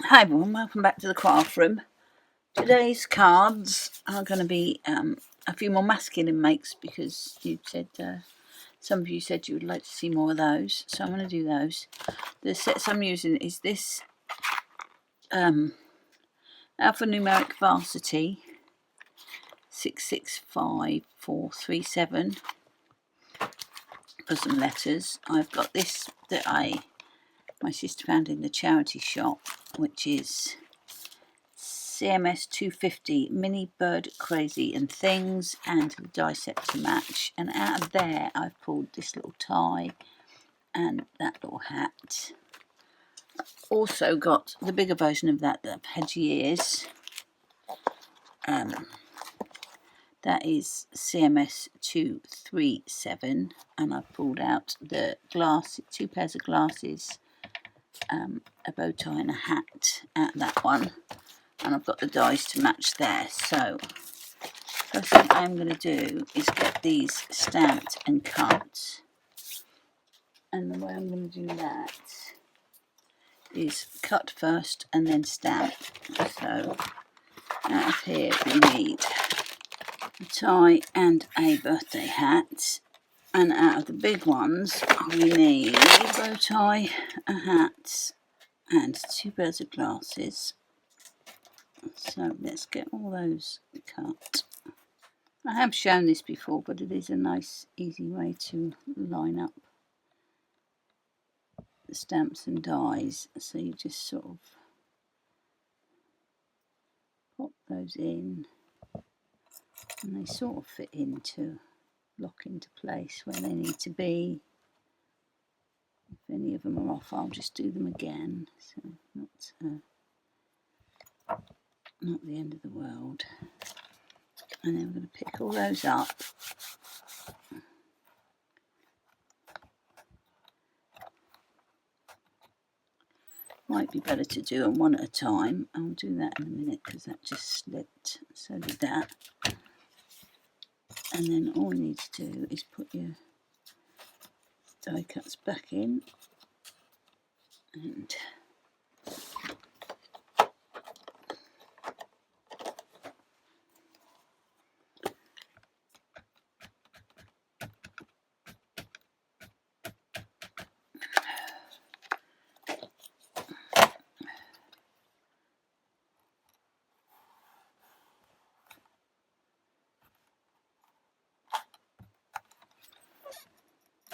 Hi everyone, welcome back to the craft room. Today's cards are going to be a few more masculine makes because you said some of you said you would like to see more of those, so I'm going to do those. The sets I'm using is this alphanumeric Varsity 665437 for some letters. I've got this that my sister found in the charity shop, which is CMS 250 Mini Bird Crazy and Things, and the die set to match. And out of there I've pulled this little tie and that little hat. Also got the bigger version of that I've had years. That is CMS 237, and I've pulled out the glass, 2 pairs of glasses, a bow tie and a hat out of that one. And I've got the dies to match there. So first thing I'm going to do is get these stamped and cut. And the way I'm going to do that is cut first and then stamp. So out of here we need a tie and a birthday hat. And out of the big ones we need a bow tie, a hat and 2 pairs of glasses. So let's get all those cut. I have shown this before, but it is a nice easy way to line up the stamps and dies. So you just sort of pop those in and they sort of fit into, lock into place where they need to be. If any of them are off, I'll just do them again. So not the end of the world. And then we're going to pick all those up. Might be better to do them one at a time. I'll do that in a minute because that just slipped. So did that. And then all you need to do is put your die cuts back in and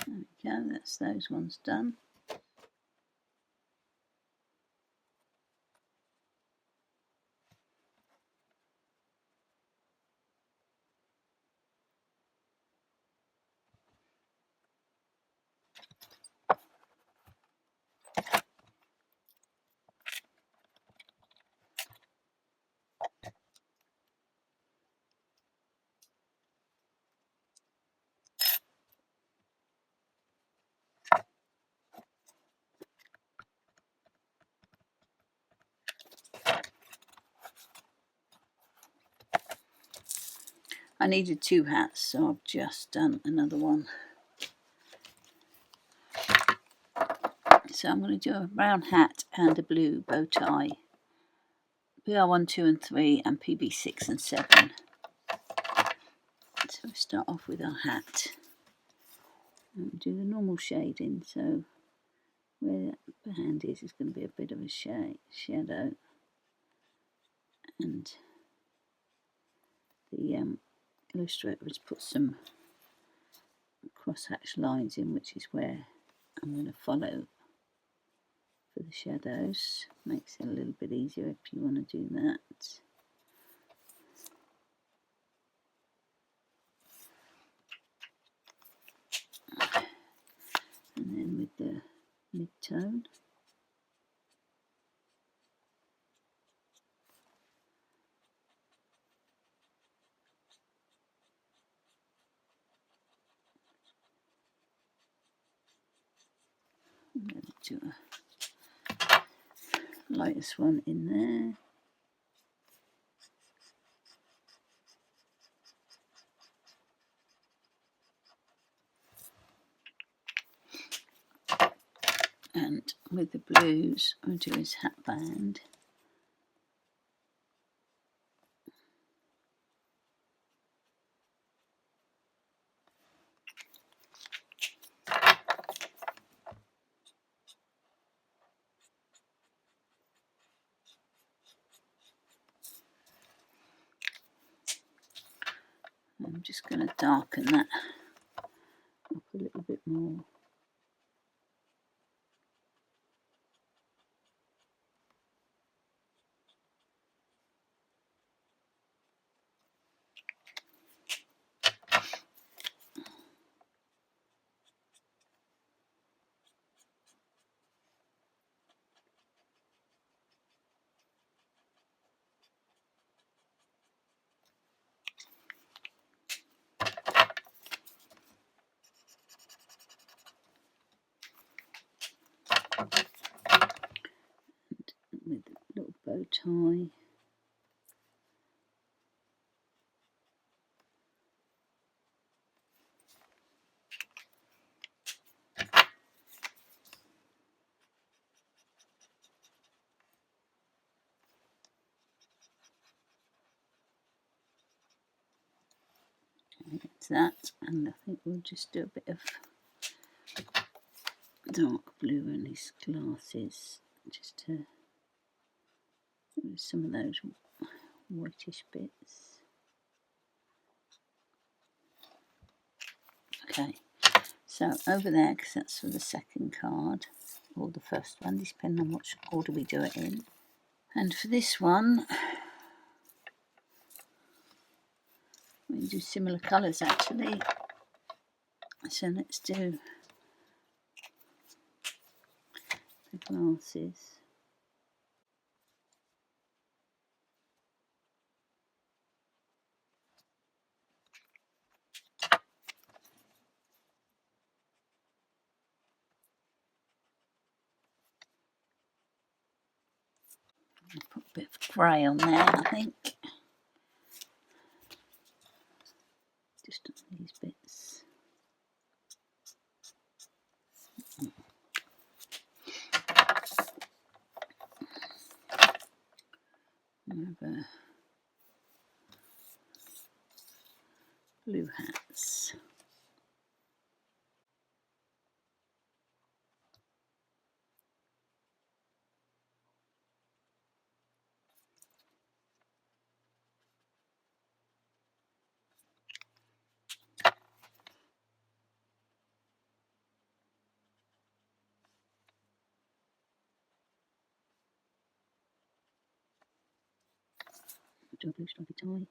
there we go, that's those ones done. I needed 2 hats, so I've just done another one. So I'm going to do a brown hat and a blue bow tie. PR1, 2 and 3 and PB6 and 7. So we start off with our hat. And we do the normal shading, so where the hand is going to be a bit of a shadow. And the illustrator has put some crosshatch lines in, which is where I'm going to follow for the shadows. Makes it a little bit easier if you want to do that. And then with the mid-tone, I'm going to do a lightest one in there. And with the blues, I'll do his hat band. I'm just going to darken that up a little bit more. With a little bow tie. That's that, and I think we'll just do a bit of dark blue in these glasses, just to some of those whitish bits. Okay, so over there, because that's for the second card, or the first one, depending on which order we do it in. And for this one, we do similar colours actually. So let's do the glasses. I'll put a bit of grey on there, I think. Just on these bits. Over blue hats. Do a blue stripy tie.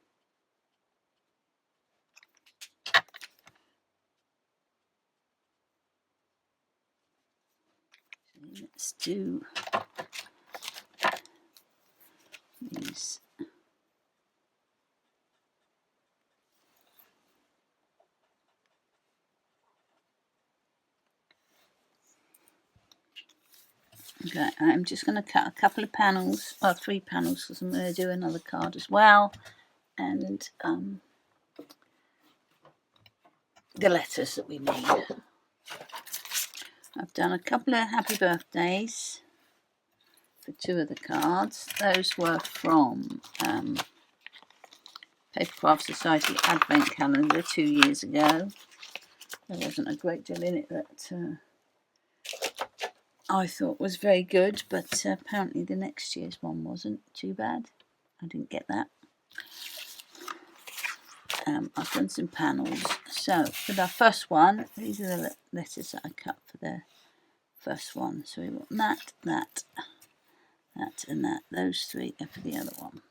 So let's do these. Okay, I'm just going to cut a couple of panels, or 3 panels, because I'm going to do another card as well, and the letters that we need. I've done a couple of happy birthdays for 2 of the cards. Those were from Paper Craft Society Advent Calendar 2 years ago. There wasn't a great deal in it that I thought was very good, but apparently the next year's one wasn't too bad. I didn't get that. I've done some panels. So for the first one, these are the letters that I cut for the first one. So we want that, that, that and that. Those 3 are for the other one.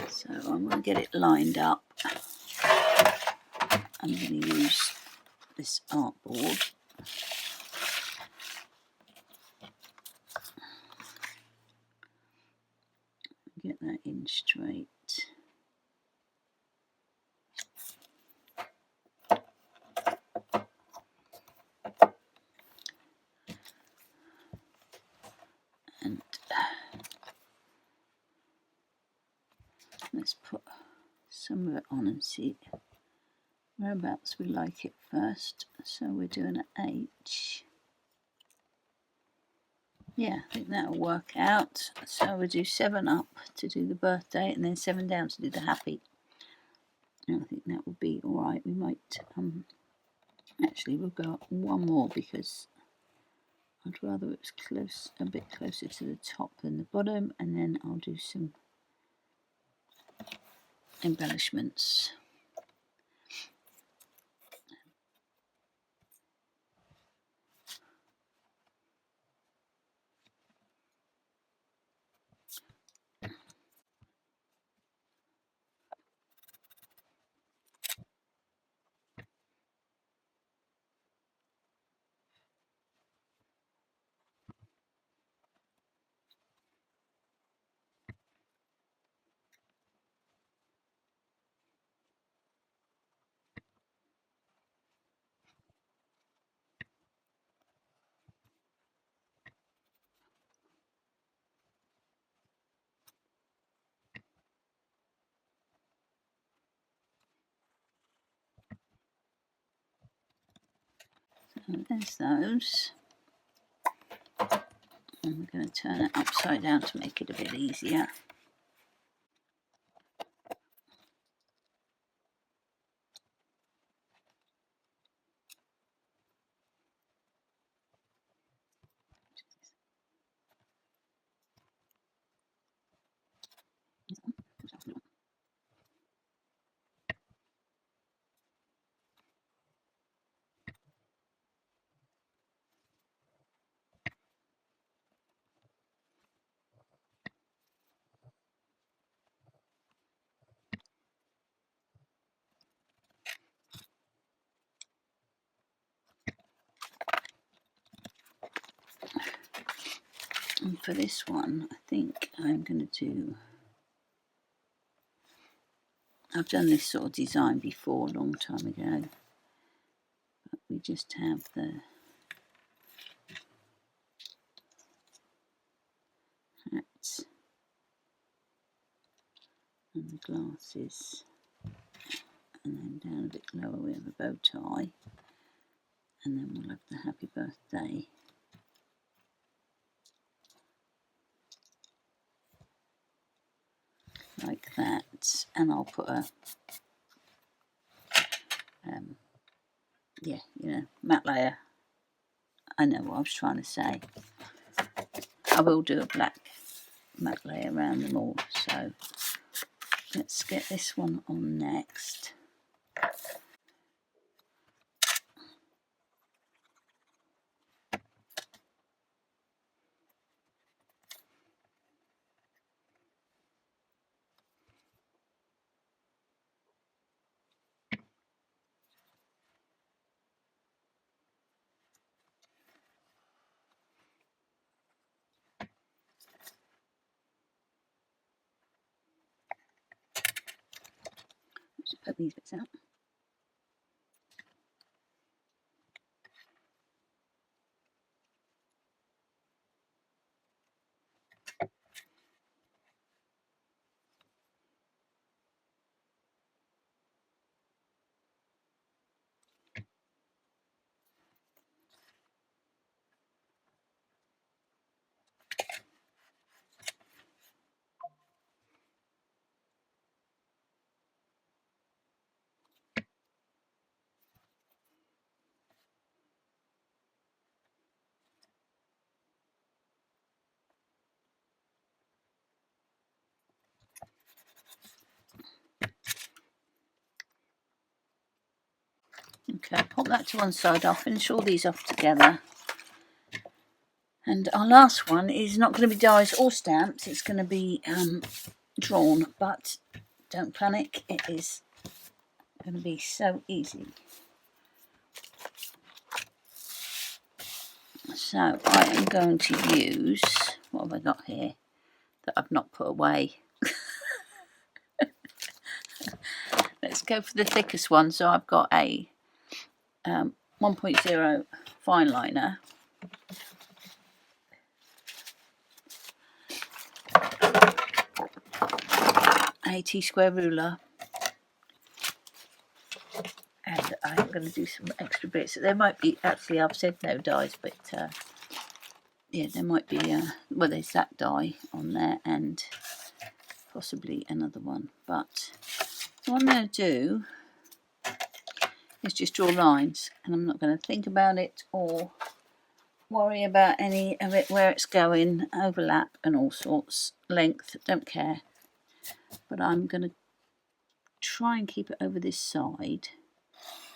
So I'm going to get it lined up. I'm going to use this artboard. Get that in straight. And let's put some of it on and see whereabouts we like it first. So we're doing an H. Yeah, I think that'll work out. So we'll do 7 up to do the birthday, and then 7 down to do the happy. And I think that will be alright. We might actually we'll go up 1 more, because I'd rather it was close, a bit closer to the top than the bottom, and then I'll do some embellishments. So there's those. And we're going to turn it upside down to make it a bit easier. And for this one, I think I'm going to do, I've done this sort of design before a long time ago, but we just have the hat and the glasses, and then down a bit lower we have a bow tie, and then we'll have the happy birthday. Like that, and I'll put a yeah, you know, matte layer. I know what I was trying to say. I will do a black matte layer around them all. So let's get this one on next. Just put these bits out. Okay, pop that to one side. I'll finish all these off together. And our last one is not going to be dies or stamps. It's going to be drawn, but don't panic. It is going to be so easy. So I am going to use, what have I got here that I've not put away? Let's go for the thickest one. So I've got a 1.0 fine liner. A T-square ruler. And I'm going to do some extra bits. There might be, actually I've said no dies, but yeah, there might be, well, there's that die on there and possibly another one. But what I'm going to do is just draw lines, and I'm not going to think about it or worry about any of it, where it's going, overlap and all sorts, length, don't care. But I'm going to try and keep it over this side.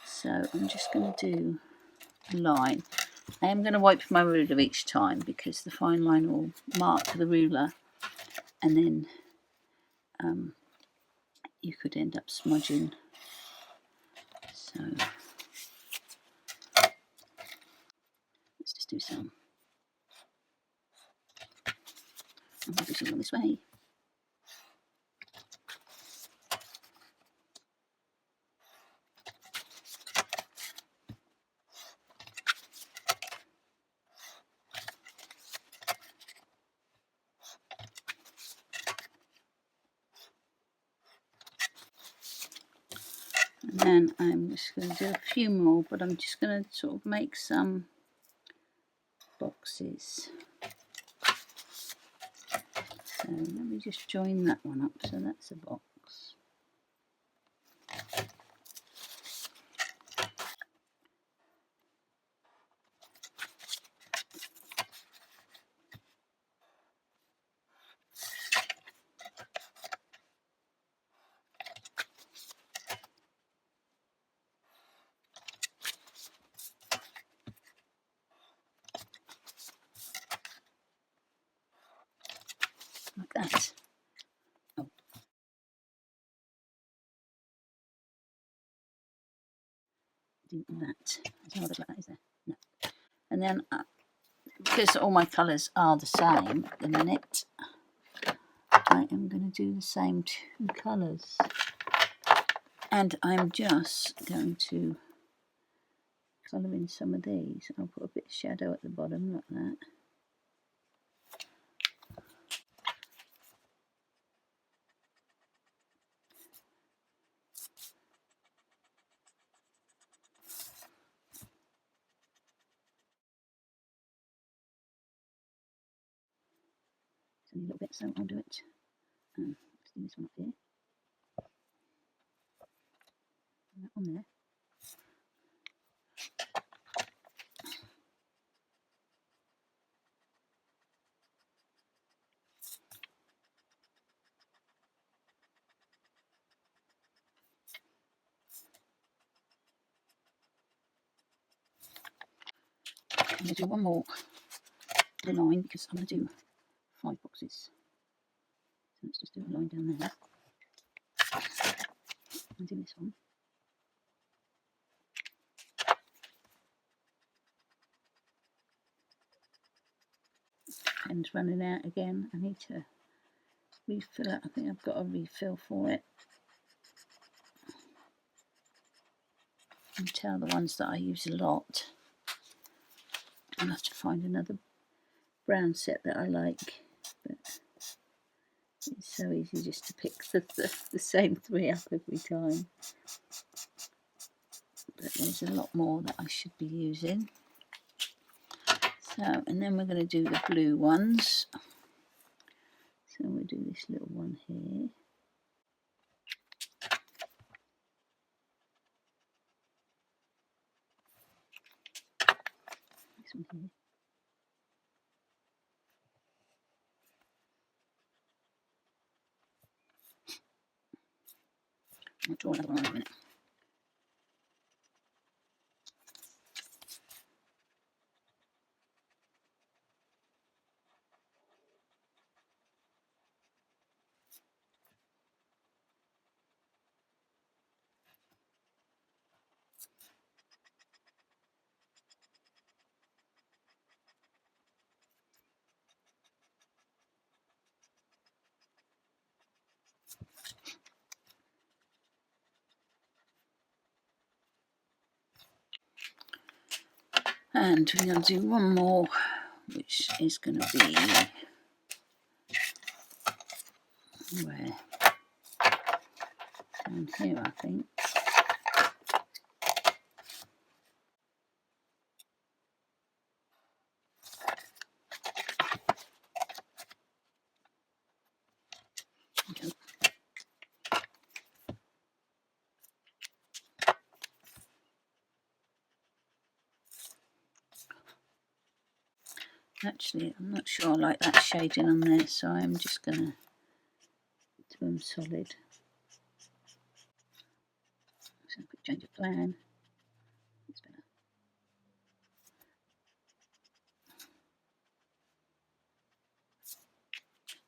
So I'm just going to do a line. I am going to wipe my ruler each time because the fine line will mark the ruler, and then you could end up smudging. So let's just do some. I'm going to do some this way. And then I'm just going to do a few more, but I'm just going to sort of make some boxes. So let me just join that one up. So that's a box. Like that. Oh. Do that. There's no other like that, is there? No. And then, because all my colours are the same at the minute, I am going to do the same two colours. And I'm just going to colour in some of these. I'll put a bit of shadow at the bottom, like that. A little bit, so I'll do it. Let's do this one up here. And that one there. I'm going to do one more line because I'm going to do 5 boxes. So let's just do a line down there. I'll do this one. Pen's running out again. I need to refill it. I think I've got a refill for it. You can tell the ones that I use a lot. I'll have to find another brown set that I like. But it's so easy just to pick the same 3 up every time. But there's a lot more that I should be using. So, and then we're going to do the blue ones. So we'll do this little one here. This one here. I'll draw another one in a minute. And we're going to do one more, which is going to be where? Down here, I think. Okay. Actually, I'm not sure I like that shading on there, so I'm just going to do them solid. So a quick change of plan. That's better.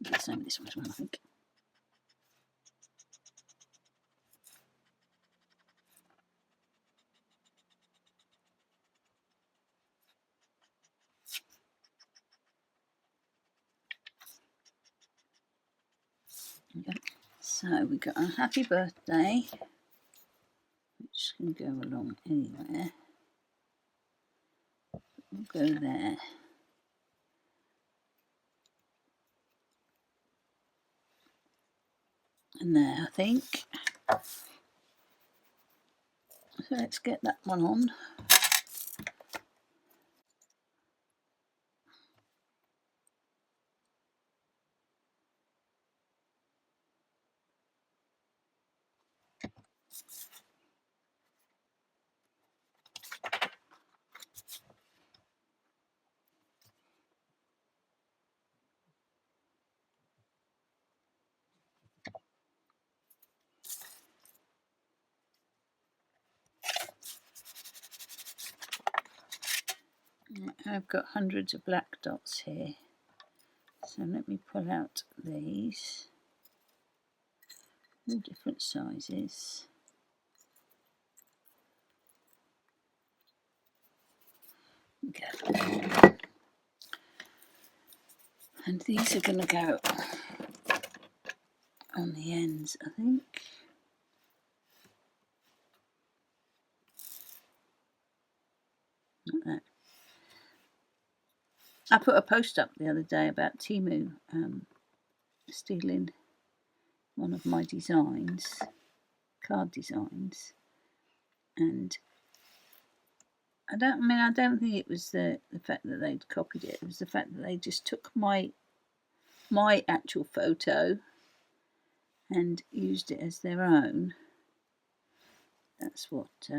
Do the same with this one as well, I think. Okay. So we got a happy birthday, which can go along anywhere. We'll go there. And there, I think. So let's get that one on. I've got hundreds of black dots here, so let me pull out these, all different sizes. Okay. And these are going to go on the ends, I think. Like that. I put a post up the other day about Temu stealing one of my designs, card designs, and I don't think it was the fact that they'd copied it. It was the fact that they just took my actual photo and used it as their own. That's what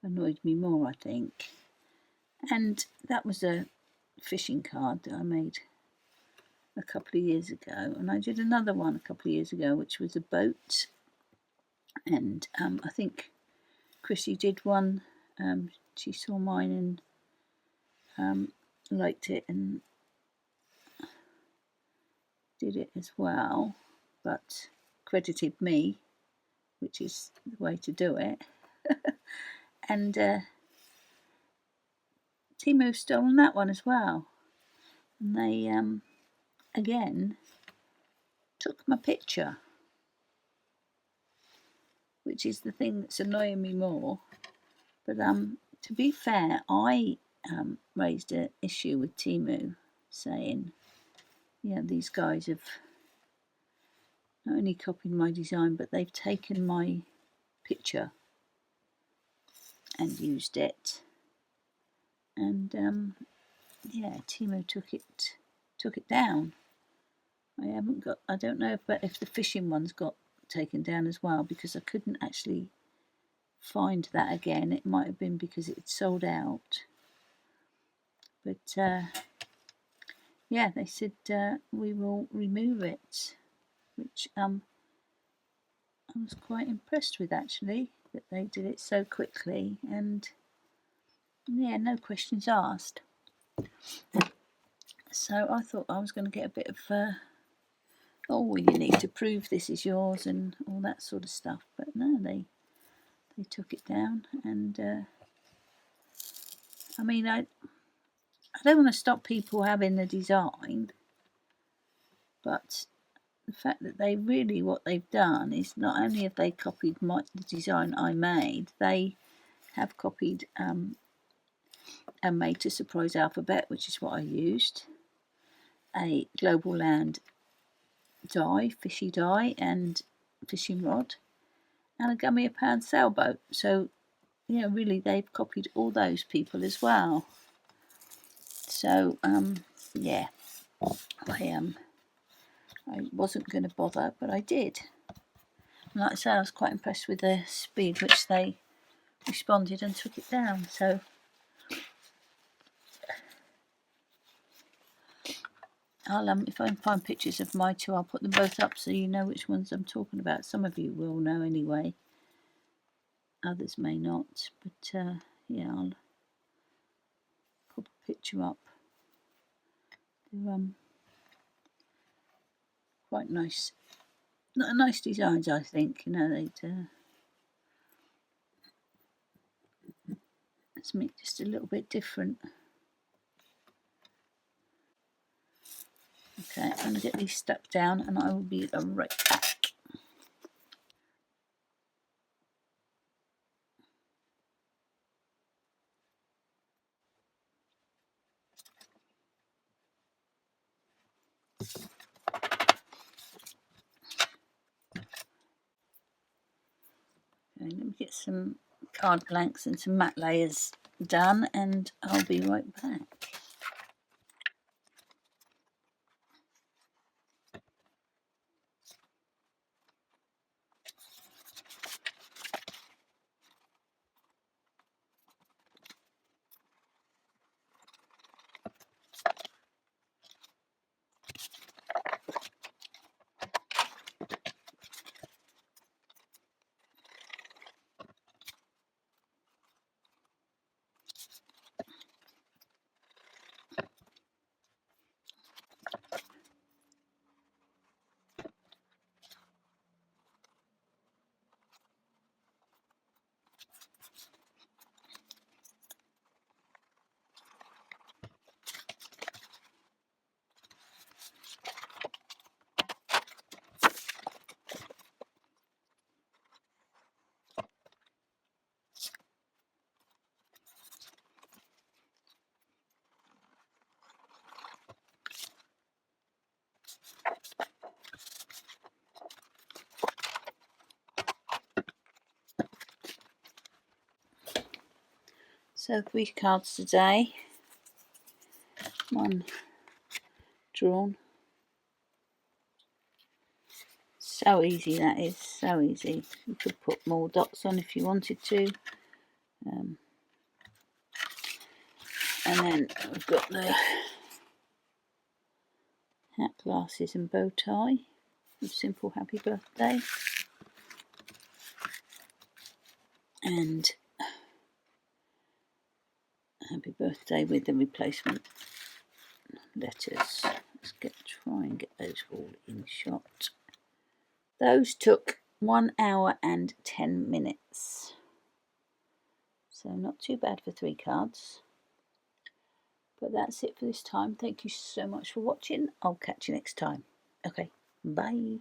annoyed me more, I think. And that was a fishing card that I made a couple of years ago, and I did another one a couple of years ago, which was a boat. And I think Chrissy did one. She saw mine and liked it and did it as well, but credited me, which is the way to do it. And Temu's stolen that one as well, and they again took my picture, which is the thing that's annoying me more. But to be fair, I raised an issue with Temu, saying, yeah, these guys have not only copied my design, but they've taken my picture and used it. And yeah, Temu took it down. I don't know if the fishing one's got taken down as well, because I couldn't actually find that again. It might have been because it sold out. But yeah, they said we will remove it, which I was quite impressed with, actually, that they did it so quickly, and yeah, no questions asked. So I thought I was going to get a bit of oh, well, you need to prove this is yours and all that sort of stuff, but no, they took it down. And I mean, I don't want to stop people having the design, but the fact that what they've done is not only have they copied the design I made, they have copied a Made to Surprise alphabet, which is what I used, a Global Land die, fishy die, and fishing rod, and a Gummy a Pound sailboat. So, you know, really they've copied all those people as well. So, yeah, I wasn't going to bother, but I did. And like I say, I was quite impressed with the speed which they responded and took it down. So I'll if I can find pictures of my two, I'll put them both up so you know which ones I'm talking about. Some of you will know anyway, others may not, but yeah, I'll put a picture up. They're quite nice, nice designs, I think. You know, they'd let's make just a little bit different. Okay, I'm going to get these stuck down and I will be right back. Okay, let me get some card blanks and some matte layers done and I'll be right back. So 3 cards today, 1 drawn. So easy, that is, so easy. You could put more dots on if you wanted to. And then we've got the hat, glasses and bow tie. A simple happy birthday. And happy birthday with the replacement letters. Let's try and get those all in shot. Those took 1 hour and 10 minutes. So not too bad for 3 cards. But that's it for this time. Thank you so much for watching. I'll catch you next time. Okay, bye.